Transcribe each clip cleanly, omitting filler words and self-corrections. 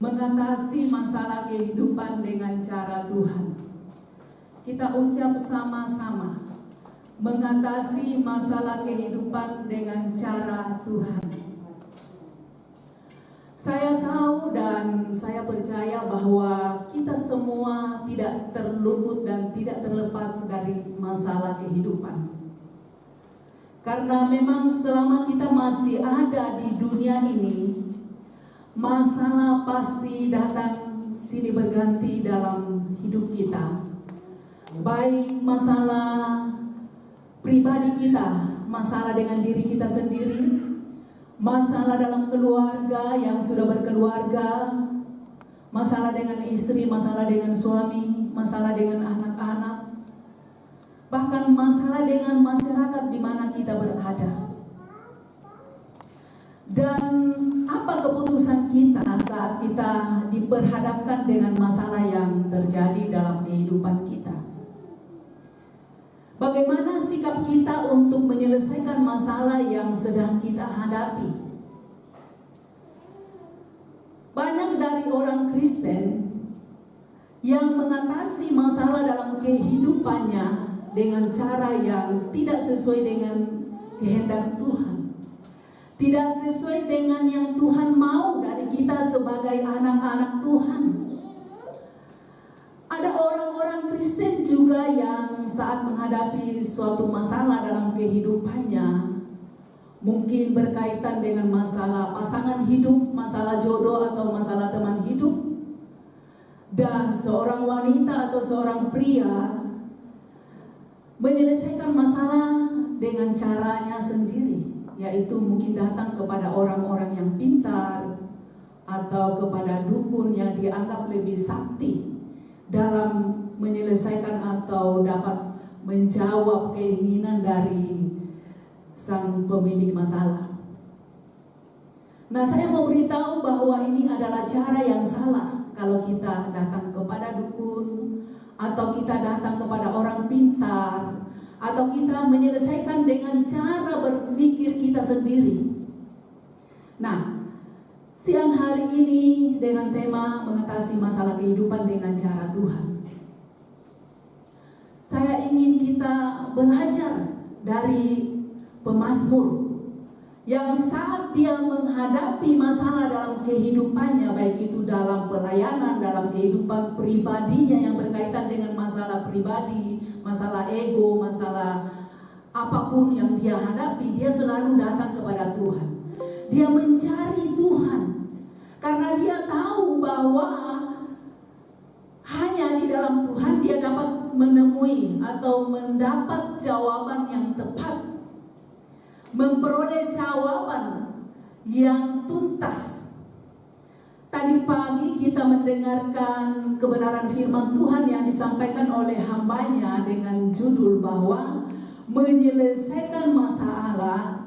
mengatasi masalah kehidupan dengan cara Tuhan. Kita ucap sama-sama, mengatasi masalah kehidupan dengan cara Tuhan. Saya tahu dan saya percaya bahwa kita semua tidak terluput dan tidak terlepas dari masalah kehidupan. Karena memang selama kita masih ada di dunia ini, masalah pasti datang silih berganti dalam hidup kita. Baik masalah pribadi kita, masalah dengan diri kita sendiri, masalah dalam keluarga yang sudah berkeluarga, masalah dengan istri, masalah dengan suami, masalah dengan anak-anak, bahkan masalah dengan masyarakat di mana kita berada. Dan apa keputusan kita saat kita diperhadapkan dengan masalah yang terjadi dalam kehidupan kita? Bagaimana sikap kita untuk menyelesaikan masalah yang sedang kita hadapi? Banyak dari orang Kristen yang mengatasi masalah dalam kehidupannya dengan cara yang tidak sesuai dengan kehendak Tuhan. Tidak sesuai dengan yang Tuhan mau dari kita sebagai anak-anak Tuhan. Ada orang-orang Kristen juga yang saat menghadapi suatu masalah dalam kehidupannya, mungkin berkaitan dengan masalah pasangan hidup, masalah jodoh atau masalah teman hidup, dan seorang wanita atau seorang pria menyelesaikan masalah dengan caranya sendiri, yaitu mungkin datang kepada orang-orang yang pintar atau kepada dukun yang dianggap lebih sakti dalam menyelesaikan atau dapat menjawab keinginan dari sang pemilik masalah. Nah, saya mau beritahu bahwa ini adalah cara yang salah. Kalau kita datang kepada dukun, atau kita datang kepada orang pintar, atau kita menyelesaikan dengan cara berpikir kita sendiri. Nah, siang hari ini dengan tema mengatasi masalah kehidupan dengan cara Tuhan, saya ingin kita belajar dari pemazmur yang saat dia menghadapi masalah dalam kehidupannya, baik itu dalam pelayanan, dalam kehidupan pribadinya yang berkaitan dengan masalah pribadi, masalah ego, masalah apapun yang dia hadapi, dia selalu datang kepada Tuhan. Dia mencari Tuhan karena dia tahu bahwa hanya di dalam Tuhan dia dapat menemui atau mendapat jawaban yang tepat, memperoleh jawaban yang tuntas. Tadi pagi kita mendengarkan kebenaran firman Tuhan yang disampaikan oleh hambanya dengan judul bahwa menyelesaikan masalah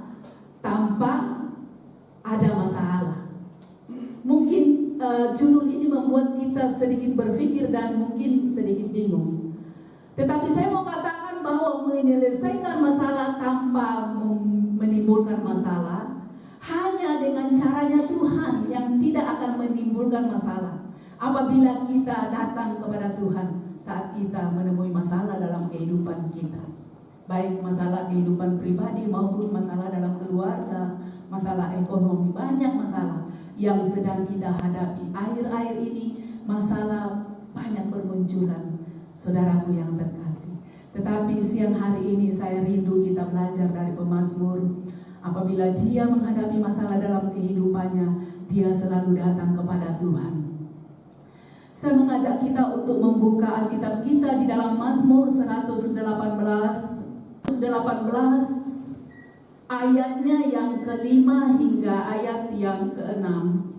tanpa ada masalah. Mungkin judul ini membuat kita sedikit berpikir dan mungkin sedikit bingung. Tetapi saya mau katakan bahwa menyelesaikan masalah tanpa menimbulkan masalah hanya dengan caranya Tuhan yang tidak akan menimbulkan masalah. Apabila kita datang kepada Tuhan saat kita menemui masalah dalam kehidupan kita, baik masalah kehidupan pribadi maupun masalah dalam keluarga, masalah ekonomi, banyak masalah yang sedang kita hadapi. Akhir-akhir ini masalah banyak bermunculan, saudaraku yang terkasih. Tetapi siang hari ini saya rindu kita belajar dari pemazmur. Apabila dia menghadapi masalah dalam kehidupannya, dia selalu datang kepada Tuhan. Saya mengajak kita untuk membuka Alkitab kita di dalam Mazmur 118 ayatnya yang kelima hingga ayat yang keenam.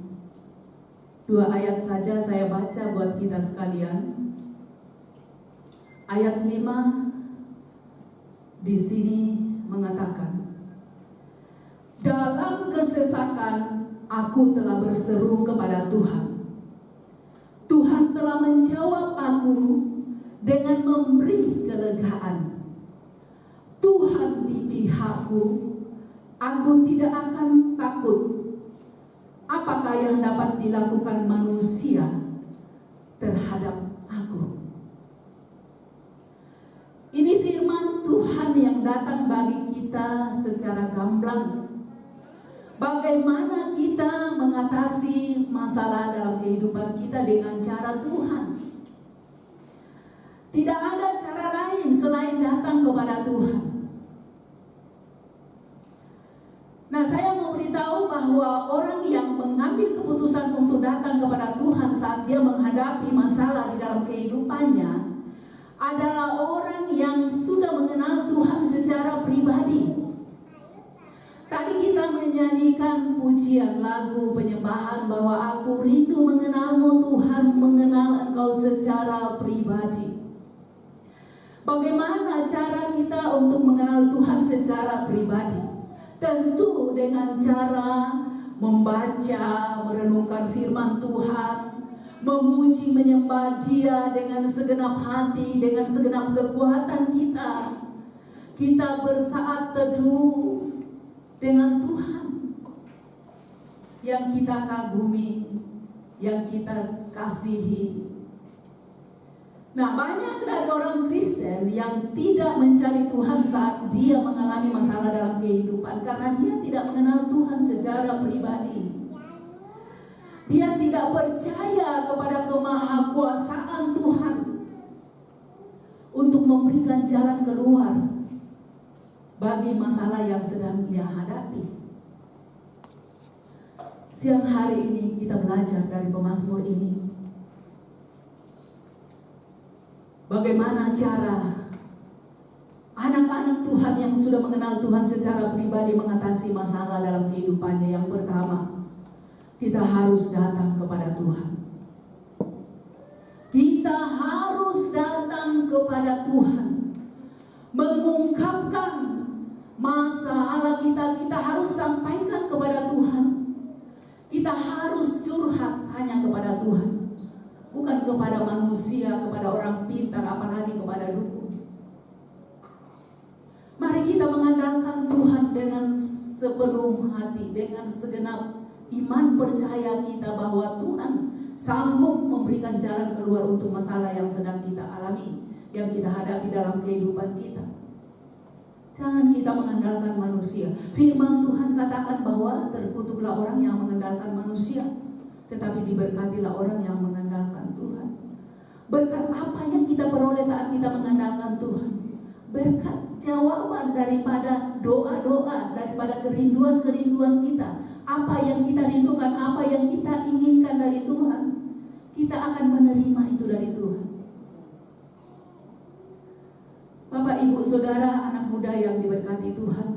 2 ayat saja saya baca buat kita sekalian. Ayat 5 di sini mengatakan, dalam kesesakan aku telah berseru kepada Tuhan. Tuhan telah menjawab aku dengan memberi kelegaan. Tuhan di pihakku, aku tidak akan takut. apakah yang dapat dilakukan manusia terhadap aku? Ini firman Tuhan yang datang bagi kita secara gamblang. Bagaimana kita mengatasi masalah dalam kehidupan kita dengan cara Tuhan. Tidak ada cara lain selain datang kepada Tuhan. Nah, saya mau beritahu bahwa orang yang mengambil keputusan untuk datang kepada Tuhan saat dia menghadapi masalah di dalam kehidupannya adalah orang yang sudah mengenal Tuhan secara pribadi. Tadi kita menyanyikan pujian lagu penyembahan bahwa aku rindu mengenalmu Tuhan, mengenal Engkau secara pribadi. Bagaimana cara kita untuk mengenal Tuhan secara pribadi? Tentu dengan cara membaca, merenungkan firman Tuhan, memuji menyembah Dia dengan segenap hati, dengan segenap kekuatan kita. Kita bersaat teduh dengan Tuhan yang kita kagumi, yang kita kasihi. Nah, banyak dari orang Kristen yang tidak mencari Tuhan saat dia mengalami masalah dalam kehidupan karena dia tidak mengenal Tuhan secara pribadi. Dia tidak percaya kepada kemahakuasaan Tuhan untuk memberikan jalan keluar bagi masalah yang sedang dia hadapi. Siang hari ini kita belajar dari pemazmur ini. Bagaimana cara anak-anak Tuhan yang sudah mengenal Tuhan secara pribadi mengatasi masalah dalam kehidupannya. Yang pertama, kita harus datang kepada Tuhan. Kita harus datang kepada Tuhan, mengungkapkan masalah kita harus sampaikan kepada Tuhan. Kita harus curhat hanya kepada Tuhan, bukan kepada manusia, kepada orang pintar, apalagi kepada dukun. Mari kita mengandalkan Tuhan dengan sepenuh hati, dengan segenap iman percaya kita bahwa Tuhan sanggup memberikan jalan keluar untuk masalah yang sedang kita alami, yang kita hadapi dalam kehidupan kita. Jangan kita mengandalkan manusia. Firman Tuhan katakan bahwa terkutuklah orang yang mengandalkan manusia, tetapi diberkatilah orang yang mengandalkan Tuhan. Berkat apa yang kita peroleh saat kita mengandalkan Tuhan? Berkat jawaban daripada doa-doa, daripada kerinduan-kerinduan kita. Apa yang kita rindukan, apa yang kita inginkan dari Tuhan, kita akan menerima itu dari Tuhan. Bapak, Ibu, Saudara, anak muda yang diberkati Tuhan,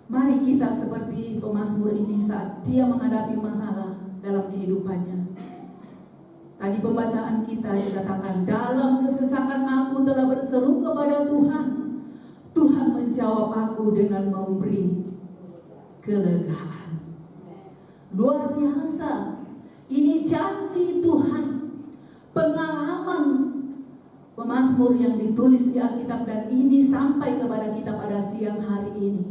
mari kita seperti pemazmur ini saat dia menghadapi masalah dalam kehidupannya. Tadi pembacaan kita dikatakan, dalam kesesakan aku telah berseru kepada Tuhan. Tuhan menjawab aku dengan memberi kelegaan. Luar biasa. Ini janji Tuhan. Pengalaman pemazmur yang ditulis di Alkitab dan ini sampai kepada kita pada siang hari ini.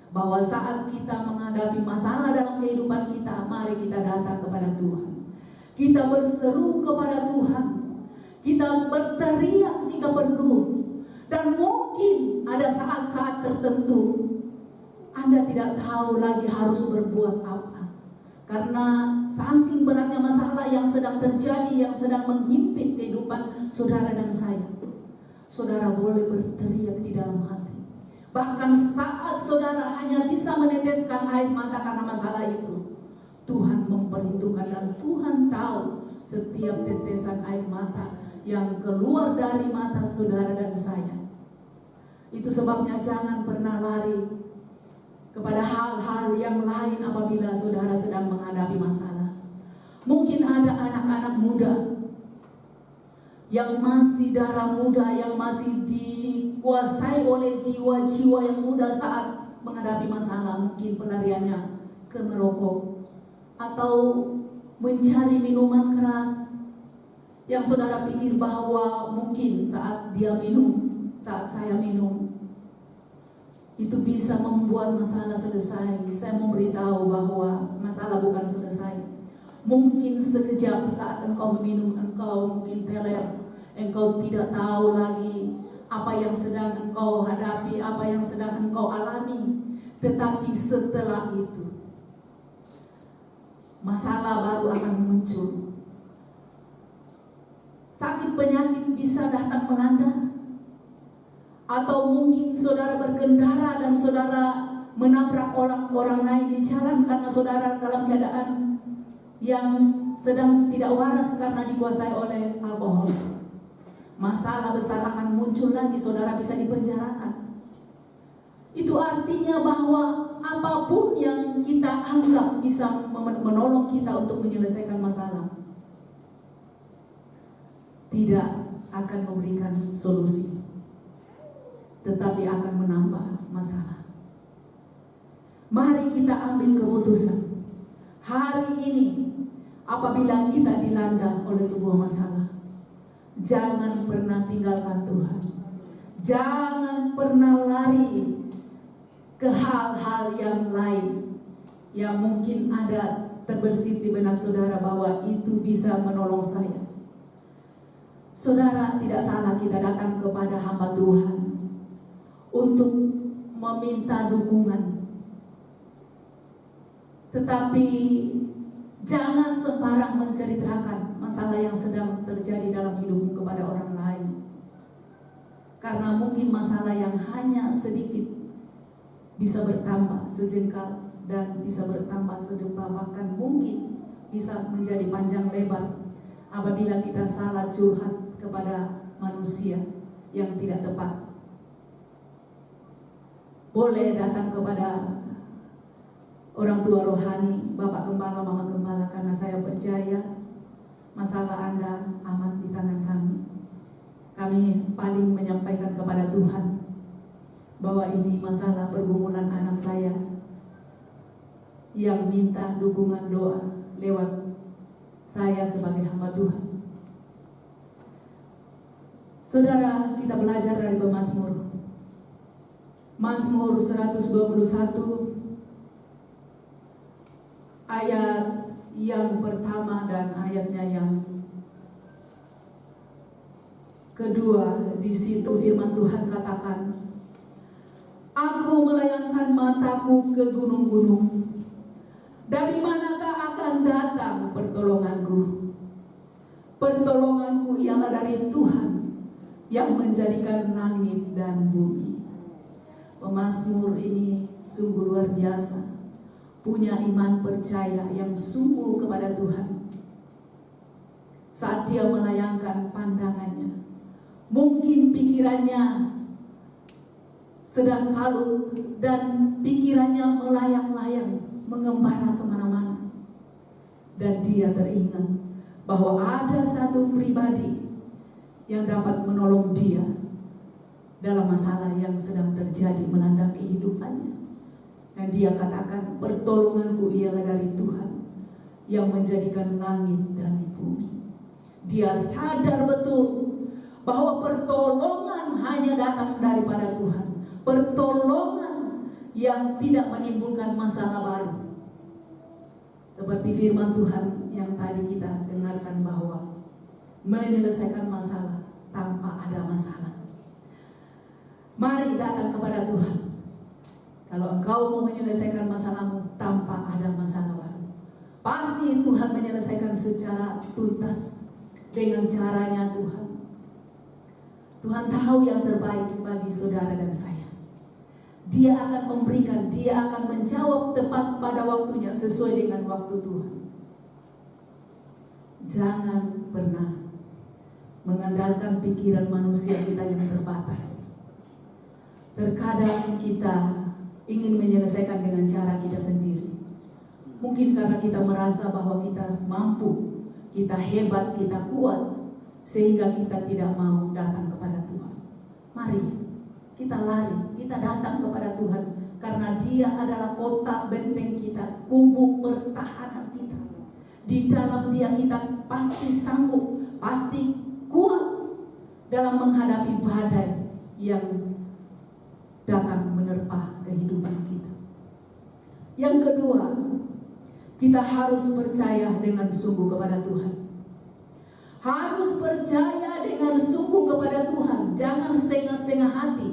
Bahwa saat kita menghadapi masalah dalam kehidupan kita, mari kita datang kepada Tuhan. Kita berseru kepada Tuhan. Kita berteriak jika perlu. Dan mungkin ada saat-saat tertentu Anda tidak tahu lagi harus berbuat apa. Karena saking beratnya masalah yang sedang terjadi, yang sedang menghimpit kehidupan saudara dan saya. Saudara boleh berteriak di dalam hati. Bahkan saat saudara hanya bisa meneteskan air mata karena masalah itu, Tuhan memperhitungkan dan Tuhan tahu setiap tetesan air mata yang keluar dari mata saudara dan saya. Itu sebabnya jangan pernah lari kepada hal-hal yang lain apabila saudara sedang menghadapi masalah. Mungkin ada anak-anak muda yang masih darah muda, yang masih dikuasai oleh jiwa-jiwa yang muda saat menghadapi masalah. Mungkin pelariannya ke merokok atau mencari minuman keras yang saudara pikir bahwa mungkin saat dia minum, saat saya minum, itu bisa membuat masalah selesai. Saya mau beritahu bahwa masalah bukan selesai. Mungkin sekejap saat engkau meminum, engkau mungkin teler, engkau tidak tahu lagi apa yang sedang engkau hadapi, apa yang sedang engkau alami. Tetapi setelah itu, masalah baru akan muncul. Sakit penyakit bisa datang melanda. Atau mungkin saudara berkendara dan saudara menabrak orang lain di jalan karena saudara dalam keadaan yang sedang tidak waras karena dikuasai oleh alkohol. Masalah besar akan muncul lagi, saudara bisa dipenjarakan. Itu artinya bahwa apapun yang kita anggap bisa menolong kita untuk menyelesaikan masalah, tidak akan memberikan solusi, tetapi akan menambah masalah. Mari kita ambil keputusan hari ini. Apabila kita dilanda oleh sebuah masalah, jangan pernah tinggalkan Tuhan. Jangan pernah lari ke hal-hal yang lain yang mungkin ada terbersit di benak saudara bahwa itu bisa menolong saya. Saudara, tidak salah kita datang kepada hamba Tuhan untuk meminta dukungan. Tetapi jangan sembarang menceritakan masalah yang sedang terjadi dalam hidupmu kepada orang lain. Karena mungkin masalah yang hanya sedikit bisa bertambah sejengkal dan bisa bertambah sedempa, bahkan mungkin bisa menjadi panjang lebar apabila kita salah curhat kepada manusia yang tidak tepat. Boleh datang kepada orang tua rohani, Bapak Gembala, Mama Gembala, karena saya percaya masalah Anda aman di tangan kami. Kami paling menyampaikan kepada Tuhan bahwa ini masalah pergumulan anak saya yang minta dukungan doa lewat saya sebagai hamba Tuhan. Saudara, kita belajar dari pemazmur. Mazmur 121 ayat yang pertama dan ayatnya yang kedua. Di situ firman Tuhan katakan, aku melayangkan mataku ke gunung-gunung. Dari manakah akan datang pertolonganku? Pertolonganku ialah dari Tuhan yang menjadikan langit dan bumi. Pemazmur ini sungguh luar biasa, punya iman percaya yang sungguh kepada Tuhan. Saat dia melayangkan pandangannya, mungkin pikirannya sedang kalut dan pikirannya melayang-layang, mengembara kemana-mana. Dan dia teringat bahwa ada satu pribadi yang dapat menolong dia dalam masalah yang sedang terjadi melanda kehidupannya. Dan dia katakan, pertolonganku ialah dari Tuhan yang menjadikan langit dan bumi. Dia sadar betul bahwa pertolongan hanya datang daripada Tuhan. Pertolongan yang tidak menimbulkan masalah baru. Seperti firman Tuhan yang tadi kita dengarkan bahwa menyelesaikan masalah tanpa ada masalah. Mari datang kepada Tuhan. Kalau engkau mau menyelesaikan masalahmu tanpa ada masalah baru, pasti Tuhan menyelesaikan secara tuntas dengan caranya Tuhan. Tuhan tahu yang terbaik bagi saudara dan saya. Dia akan memberikan, dia akan menjawab tepat pada waktunya sesuai dengan waktu Tuhan. Jangan pernah mengandalkan pikiran manusia kita yang terbatas. Terkadang kita ingin menyelesaikan dengan cara kita sendiri. Mungkin karena kita merasa bahwa kita mampu, kita hebat, kita kuat, sehingga kita tidak mau datang kepada Tuhan. Mari kita lari, kita datang kepada Tuhan, karena Dia adalah kota benteng kita, kubu pertahanan kita. Di dalam Dia kita pasti sanggup, pasti kuat dalam menghadapi badai yang datang menerpa Yang kedua, kita harus percaya dengan sungguh kepada Tuhan. Harus percaya dengan sungguh kepada Tuhan. Jangan setengah-setengah hati,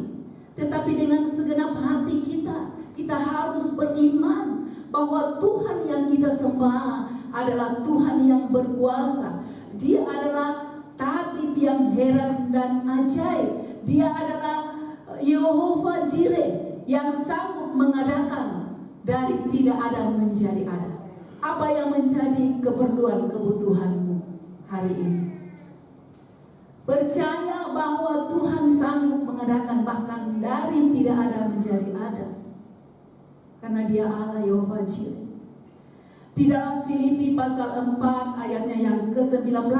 tetapi dengan segenap hati kita. Kita harus beriman bahwa Tuhan yang kita sembah adalah Tuhan yang berkuasa. Dia adalah tabib yang heran dan ajaib. Dia adalah Yehova Jireh yang sanggup mengadakan dari tidak ada menjadi ada. Apa yang menjadi keperluan kebutuhanmu hari ini? Percaya bahwa Tuhan sanggup mengadakan bahkan dari tidak ada menjadi ada. Karena Dia Allah Yehova Jireh. Di dalam Filipi pasal 4 ayatnya yang ke-19,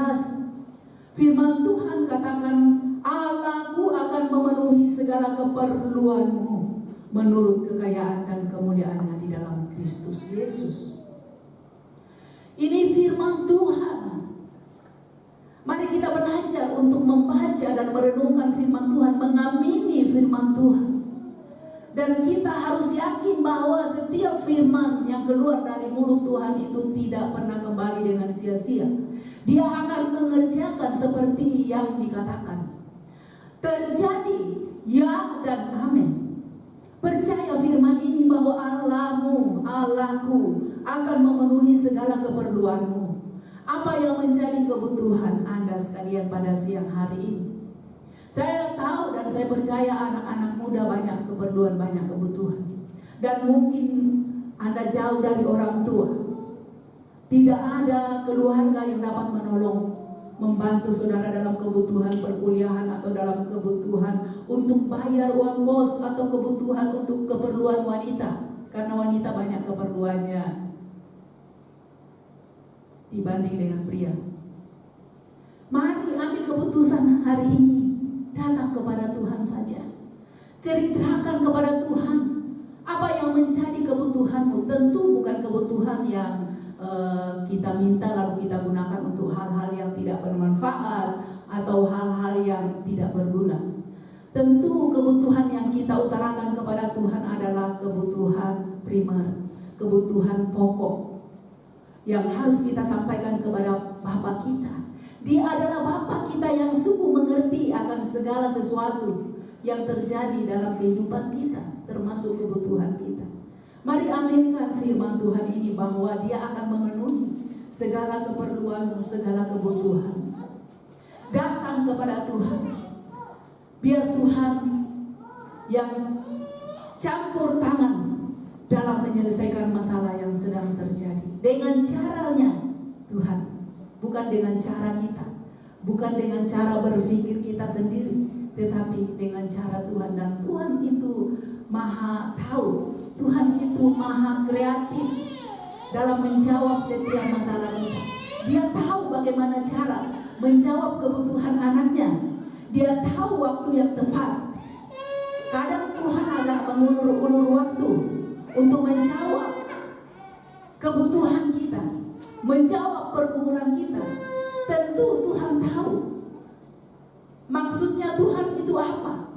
firman Tuhan katakan, Allahku akan memenuhi segala keperluanmu menurut kekayaan dan kemuliaannya di dalam Kristus Yesus. Ini firman Tuhan. Mari kita belajar untuk membaca dan merenungkan firman Tuhan, mengamini firman Tuhan. Dan kita harus yakin bahwa setiap firman yang keluar dari mulut Tuhan itu tidak pernah kembali dengan sia-sia. Dia akan mengerjakan seperti yang dikatakan. Terjadi ya dan amin. Percaya firman ini bahwa Allahmu, Allahku akan memenuhi segala keperluanmu. Apa yang menjadi kebutuhan Anda sekalian pada siang hari ini? Saya tahu dan saya percaya anak-anak muda banyak keperluan, banyak kebutuhan. Dan mungkin Anda jauh dari orang tua. Tidak ada keluarga yang dapat menolong, membantu saudara dalam kebutuhan perkuliahan atau dalam kebutuhan untuk bayar uang kos atau kebutuhan untuk keperluan wanita. Karena wanita banyak keperluannya dibanding dengan pria. Mari ambil keputusan hari ini. Datang kepada Tuhan saja. Ceritakan kepada Tuhan apa yang menjadi kebutuhanmu. Tentu bukan kebutuhan yang kita minta lalu kita gunakan untuk hal-hal yang tidak bermanfaat atau hal-hal yang tidak berguna. Tentu kebutuhan yang kita utarakan kepada Tuhan adalah kebutuhan primer, kebutuhan pokok yang harus kita sampaikan kepada Bapa kita. Dia adalah Bapa kita yang sungguh mengerti akan segala sesuatu yang terjadi dalam kehidupan kita, termasuk kebutuhan kita. Mari aminkan firman Tuhan ini bahwa Dia akan memenuhi segala keperluanmu, segala kebutuhan. Datang kepada Tuhan. Biar Tuhan yang campur tangan dalam menyelesaikan masalah yang sedang terjadi. Dengan caranya Tuhan. Bukan dengan cara kita, bukan dengan cara berpikir kita sendiri, tetapi dengan cara Tuhan. Dan Tuhan itu maha tahu, Tuhan itu maha kreatif dalam menjawab setiap masalah kita. Dia tahu bagaimana cara menjawab kebutuhan anaknya. Dia tahu waktu yang tepat. Kadang Tuhan agak mengulur-ulur waktu untuk menjawab kebutuhan kita, menjawab pergumulan kita. Tentu Tuhan tahu maksudnya Tuhan itu apa,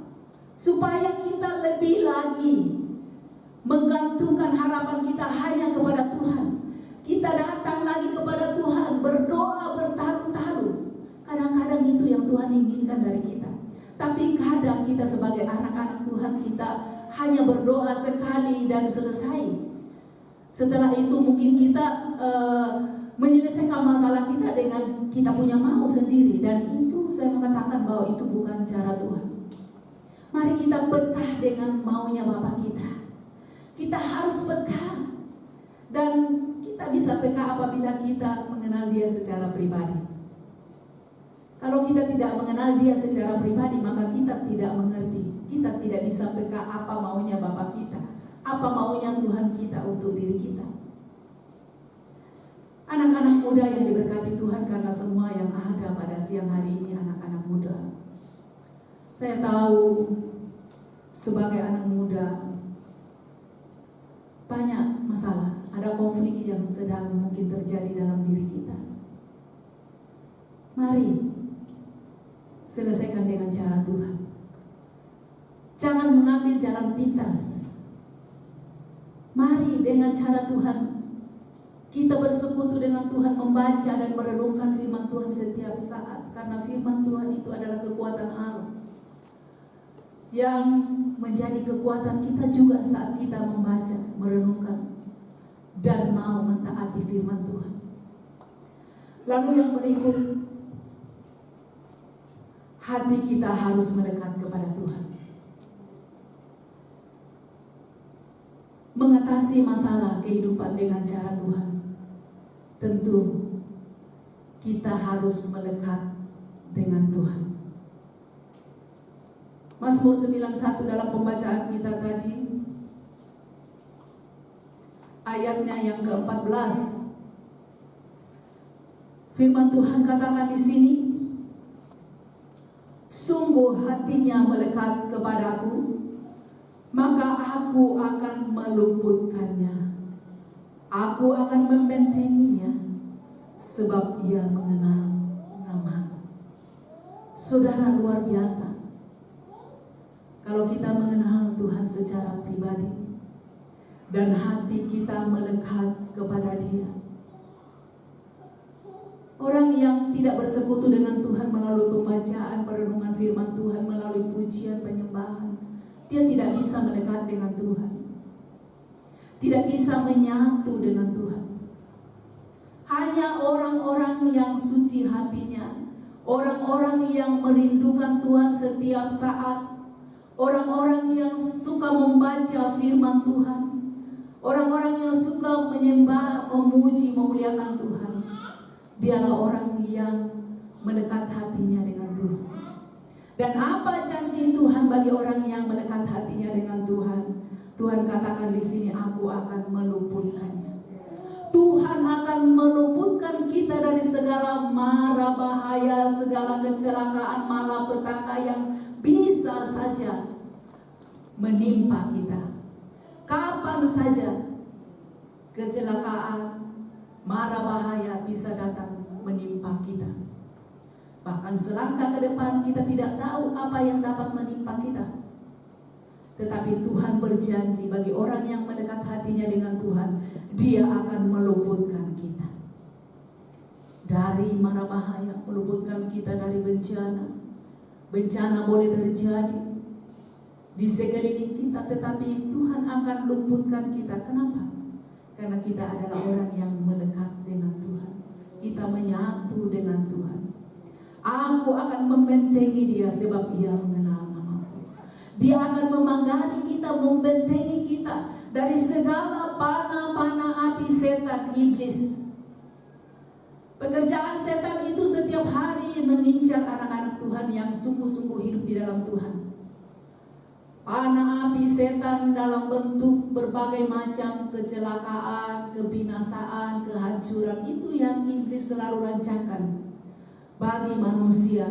supaya kita lebih lagi menggantungkan harapan kita hanya kepada Tuhan. Kita datang lagi kepada Tuhan, berdoa bertaruh-taruh. Kadang-kadang itu yang Tuhan inginkan dari kita. Tapi kadang kita sebagai anak-anak Tuhan, kita hanya berdoa sekali dan selesai. Setelah itu mungkin kita menyelesaikan masalah kita dengan kita punya mau sendiri. Dan itu saya mengatakan bahwa itu bukan cara Tuhan. Mari kita peka dengan maunya Bapa kita. Kita harus peka. Dan kita bisa peka apabila kita mengenal Dia secara pribadi. Kalau kita tidak mengenal Dia secara pribadi, maka kita tidak mengerti. Kita tidak bisa peka apa maunya Bapa kita, apa maunya Tuhan kita untuk diri kita. Anak-anak muda yang diberkati Tuhan, karena semua yang ada pada siang hari ini anak-anak muda. Saya tahu sebagai anak muda banyak masalah, ada konflik yang sedang mungkin terjadi dalam diri kita. Mari selesaikan dengan cara Tuhan. Jangan mengambil jalan pintas. Mari dengan cara Tuhan kita bersekutu dengan Tuhan, membaca dan merenungkan firman Tuhan setiap saat. Karena firman Tuhan itu adalah kekuatan Allah yang menjadi kekuatan kita juga saat kita membaca, merenungkan, dan mau mentaati firman Tuhan. Lalu yang berikut, hati kita harus mendekat kepada Tuhan. Mengatasi masalah kehidupan dengan cara Tuhan, tentu kita harus mendekat dengan Tuhan. Mazmur 91 dalam pembacaan kita tadi, ayatnya yang ke-14, firman Tuhan katakan di sini, sungguh hatinya melekat kepadaku, maka aku akan meluputkannya. Aku akan membentenginya, sebab ia mengenal namaku. Saudara, luar biasa kalau kita mengenal Tuhan secara pribadi dan hati kita melekat kepada Dia. Orang yang tidak bersekutu dengan Tuhan melalui pembacaan, perenungan firman Tuhan, melalui pujian, penyembahan, dia tidak bisa mendekat dengan Tuhan, tidak bisa menyatu dengan Tuhan. Hanya orang-orang yang suci hatinya, orang-orang yang merindukan Tuhan setiap saat, orang-orang yang suka membaca firman Tuhan, orang-orang yang suka menyembah, memuji, memuliakan Tuhan, dialah orang yang melekat hatinya dengan Tuhan. Dan apa janji Tuhan bagi orang yang melekat hatinya dengan Tuhan? Tuhan katakan di sini, aku akan meluputkannya. Tuhan akan meluputkan kita dari segala mara bahaya, segala kecelakaan, malapetaka yang bisa saja menimpa kita. Kapan saja kecelakaan, mara bahaya bisa datang menimpa kita. Bahkan selangkah ke depan kita tidak tahu apa yang dapat menimpa kita. Tetapi Tuhan berjanji bagi orang yang mendekat hatinya dengan Tuhan, Dia akan meluputkan kita dari mara bahaya, meluputkan kita dari bencana. Bencana boleh terjadi di sekeliling kita, tetapi Tuhan akan luputkan kita. Kenapa? Karena kita adalah orang yang melekat dengan Tuhan. Kita menyatu dengan Tuhan. Aku akan membentengi dia sebab ia mengenal namaku. Dia akan memanggari kita, membentengi kita dari segala panah-panah api setan, iblis. Pekerjaan setan itu setiap hari mengincar anak-anak Tuhan yang sungguh-sungguh hidup di dalam Tuhan. Panah api setan dalam bentuk berbagai macam kecelakaan, kebinasaan, kehancuran, itu yang iblis selalu rancangkan bagi manusia.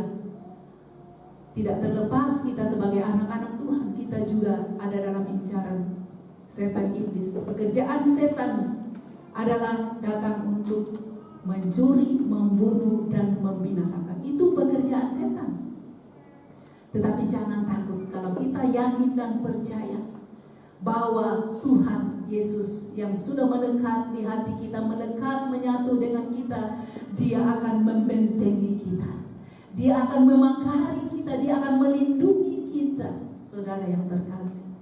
Tidak terlepas kita sebagai anak-anak Tuhan, kita juga ada dalam incaran setan iblis. Pekerjaan setan adalah datang untuk mencuri, membunuh, dan membinasakan. Itu pekerjaan setan. Tetapi jangan takut kalau kita yakin dan percaya bahwa Tuhan Yesus yang sudah melekat di hati kita, melekat menyatu dengan kita, Dia akan membentengi kita, Dia akan memagari kita, Dia akan melindungi kita, saudara yang terkasih,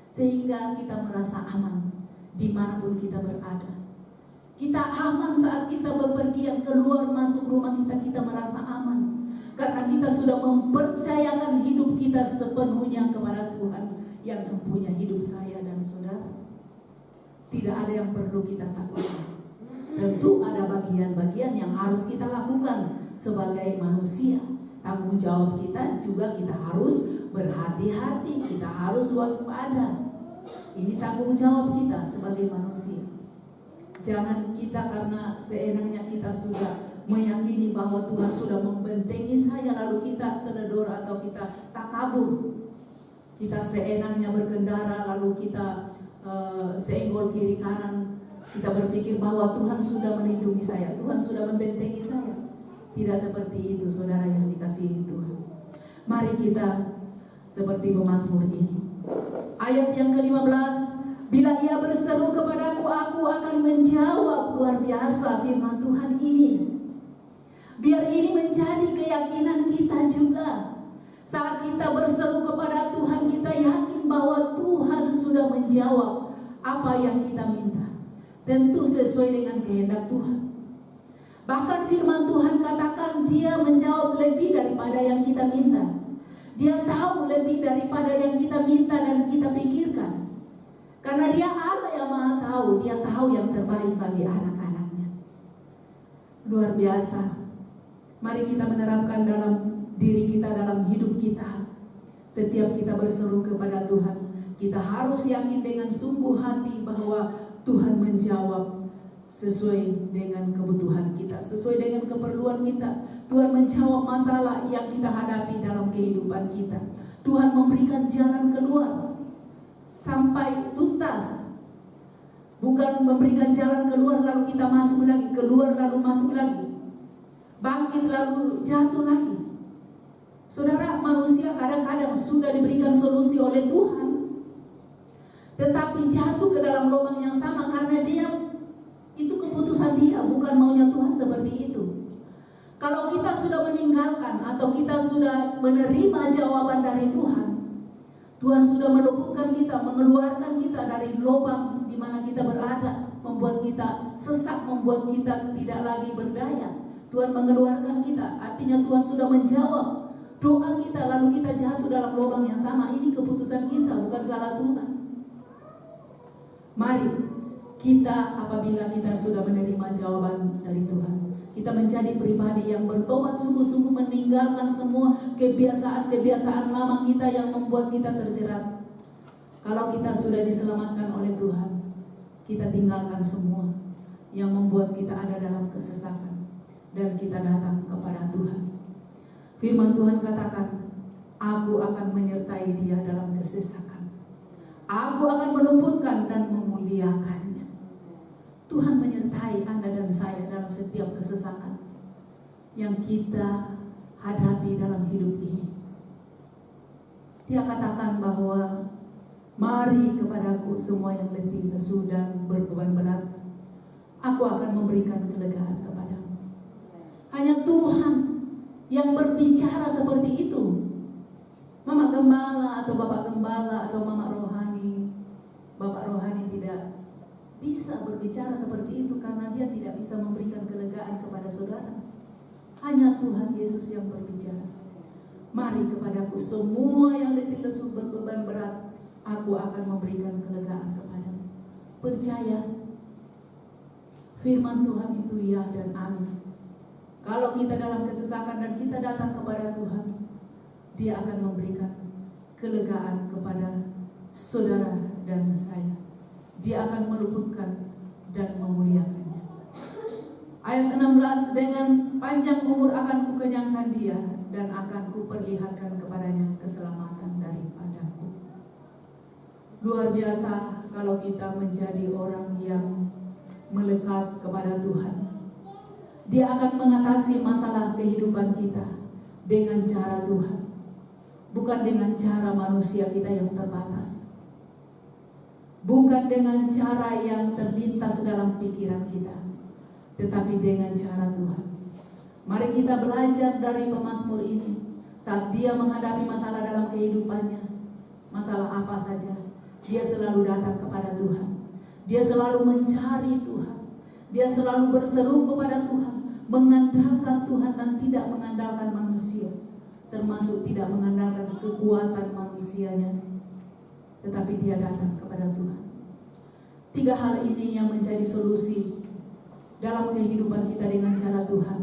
sehingga kita merasa aman dimanapun kita berada. Kita aman saat kita bepergian keluar masuk rumah kita, kita merasa aman karena kita sudah mempercayakan hidup kita sepenuhnya kepada Tuhan yang mempunyai hidup saya dan saudara. Tidak ada yang perlu kita takutkan. Tentu ada bagian-bagian yang harus kita lakukan sebagai manusia. Tanggung jawab kita juga, kita harus berhati-hati, kita harus waspada. Ini tanggung jawab kita sebagai manusia. Jangan kita karena seenaknya kita sudah meyakini bahwa Tuhan sudah membentengi saya, lalu kita teledor atau kita takabur. Kita seenaknya berkendara, lalu kita seenggol kiri kanan. Kita berpikir bahwa Tuhan sudah melindungi saya, Tuhan sudah membentengi saya. Tidak seperti itu, saudara yang dikasihi Tuhan. Mari kita seperti pemazmur ini. Ayat yang ke-15, Bila ia berseru kepadaku, aku akan menjawab. Luar biasa firman Tuhan ini. Biar ini menjadi keyakinan kita juga. Saat kita berseru kepada Tuhan, kita yakin bahwa Tuhan sudah menjawab apa yang kita minta. Tentu sesuai dengan kehendak Tuhan. Bahkan firman Tuhan katakan dia menjawab lebih daripada yang kita minta. Dia tahu lebih daripada yang kita minta dan kita pikirkan. Karena dia Allah yang maha tahu. Dia tahu yang terbaik bagi anak-anaknya. Luar biasa. Mari kita menerapkan dalam diri kita, dalam hidup kita. Setiap kita berseru kepada Tuhan, kita harus yakin dengan sungguh hati bahwa Tuhan menjawab sesuai dengan kebutuhan kita, sesuai dengan keperluan kita. Tuhan menjawab masalah yang kita hadapi dalam kehidupan kita. Tuhan memberikan jalan keluar sampai tuntas. Bukan memberikan jalan keluar lalu kita masuk lagi, keluar lalu masuk lagi, bangkit lalu jatuh lagi. Saudara, manusia kadang-kadang sudah diberikan solusi oleh Tuhan, tetapi jatuh ke dalam lubang yang sama karena dia, itu keputusan dia, bukan maunya Tuhan seperti itu. Kalau kita sudah meninggalkan atau kita sudah menerima jawaban dari Tuhan, Tuhan sudah meluputkan kita, mengeluarkan kita dari lubang di mana kita berada, membuat kita sesat, membuat kita tidak lagi berdaya. Tuhan mengeluarkan kita, artinya Tuhan sudah menjawab doa kita, lalu kita jatuh dalam lubang yang sama. Ini keputusan kita, bukan salah Tuhan. Mari kita, apabila kita sudah menerima jawaban dari Tuhan, kita menjadi pribadi yang bertobat sungguh-sungguh, meninggalkan semua kebiasaan-kebiasaan lama kita yang membuat kita terjerat. Kalau kita sudah diselamatkan oleh Tuhan, kita tinggalkan semua yang membuat kita ada dalam kesesakan, dan kita datang kepada Tuhan. Firman Tuhan katakan, aku akan menyertai dia dalam kesesakan. Aku akan meluputkan dan memuliakannya. Tuhan menyertai Anda dan saya dalam setiap kesesakan yang kita hadapi dalam hidup ini. Dia katakan bahwa mari kepadaku semua yang letih, lesu dan berbeban berat, aku akan memberikan kelegaan kepadamu. Hanya Tuhan yang berbicara seperti itu. Mama gembala atau bapak gembala atau mama rohani, bapak rohani tidak bisa berbicara seperti itu karena dia tidak bisa memberikan kelegaan kepada saudara. Hanya Tuhan Yesus yang berbicara. Mari kepadaku semua yang letih lesu berbeban berat, aku akan memberikan kelegaan kepadamu. Percaya firman Tuhan itu ya dan amin. Kalau kita dalam kesesakan dan kita datang kepada Tuhan, dia akan memberikan kelegaan kepada saudara dan saya. Dia akan meluputkan dan memuliakannya. Ayat 16, dengan panjang umur akan kukenyangkan dia, dan akan kuperlihatkan kepadanya keselamatan daripadaku. Luar biasa kalau kita menjadi orang yang melekat kepada Tuhan. Dia akan mengatasi masalah kehidupan kita dengan cara Tuhan, bukan dengan cara manusia kita yang terbatas, bukan dengan cara yang terlintas dalam pikiran kita, tetapi dengan cara Tuhan. Mari kita belajar dari pemazmur ini. Saat dia menghadapi masalah dalam kehidupannya, masalah apa saja, dia selalu datang kepada Tuhan. Dia selalu mencari Tuhan. Dia selalu berseru kepada Tuhan, mengandalkan Tuhan dan tidak mengandalkan manusia, termasuk tidak mengandalkan kekuatan manusianya, tetapi dia datang kepada Tuhan. 3 hal ini yang menjadi solusi dalam kehidupan kita dengan cara Tuhan.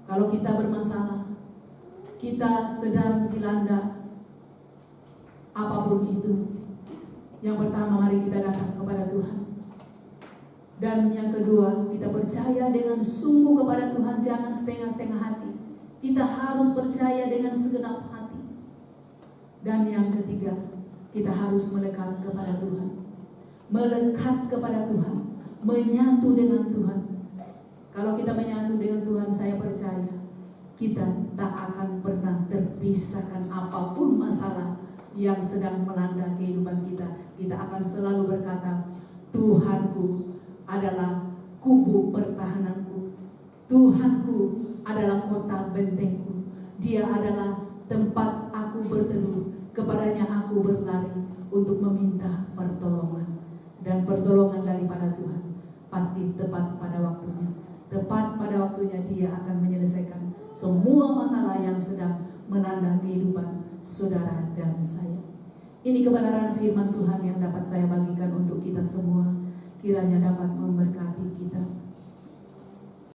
Kalau kita bermasalah, kita sedang dilanda apapun itu, yang pertama mari kita datang kepada Tuhan. Dan yang kedua, kita percaya dengan sungguh kepada Tuhan, jangan setengah-setengah hati. Kita harus percaya dengan segenap hati. Dan yang ketiga, kita harus melekat kepada Tuhan. Melekat kepada Tuhan, menyatu dengan Tuhan. Kalau kita menyatu dengan Tuhan, saya percaya kita tak akan pernah terpisahkan apapun masalah yang sedang melanda kehidupan kita, kita akan selalu berkata, Tuhanku adalah kubu pertahananku, Tuhanku adalah kota bentengku, Dia adalah tempat aku berteduh, kepadanya aku berlari untuk meminta pertolongan. Dan pertolongan daripada Tuhan pasti tepat pada waktunya. Tepat pada waktunya Dia akan menyelesaikan semua masalah yang sedang melanda kehidupan saudara dan saya. Ini kebenaran firman Tuhan yang dapat saya bagikan untuk kita semua. Kiranya dapat memberkati kita.